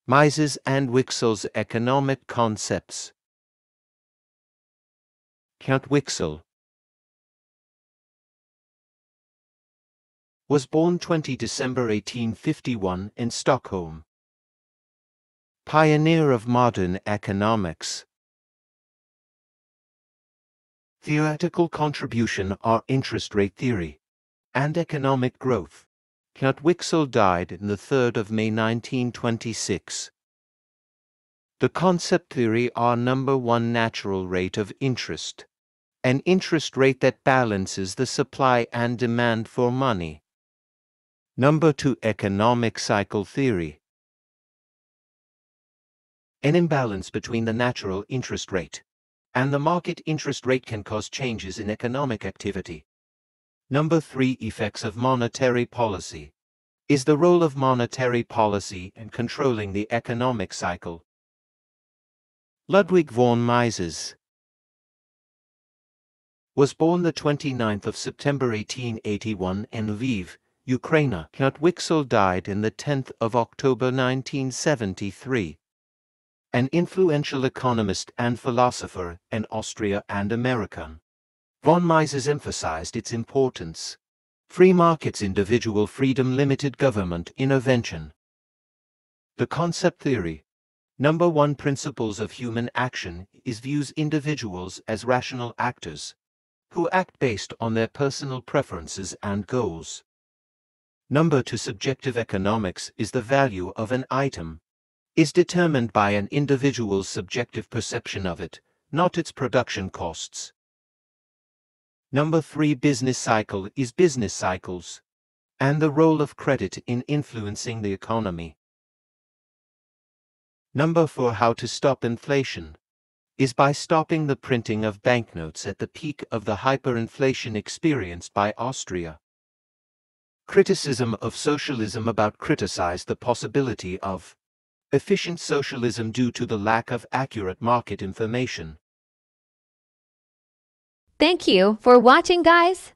Mises and Wicksell's economic concepts. Count Wicksell was born 20 December 1851 in Stockholm. Pioneer of modern economics. Theoretical contribution are interest rate theory and economic growth. Count Wicksell died on the 3rd of May 1926. The concept theory are number 1 natural rate of interest, an interest rate that balances the supply and demand for money. Number 2 economic cycle theory. An imbalance between the natural interest rate and the market interest rate can cause changes in economic activity. Number 3 effects of monetary policy. Is the role of monetary policy in controlling the economic cycle. Ludwig von Mises was born the 29th of September 1881 in Lviv, Ukraine. Count Wicksell died on the 10th of October 1973. An influential economist and philosopher in Austria and America. Von Mises emphasized its importance. Free markets, individual freedom, limited government intervention. The concept theory. Number 1 principles of human action is views individuals as rational actors who act based on their personal preferences and goals. Number 2 subjective economics is the value of an item is determined by an individual's subjective perception of it, not its production costs. Number 3 business cycle is business cycles and the role of credit in influencing the economy. Number 4 how to stop inflation is by stopping the printing of banknotes at the peak of the hyperinflation experienced by Austria. Criticism of socialism about criticize the possibility of efficient socialism due to the lack of accurate market information. Thank you for watching, guys.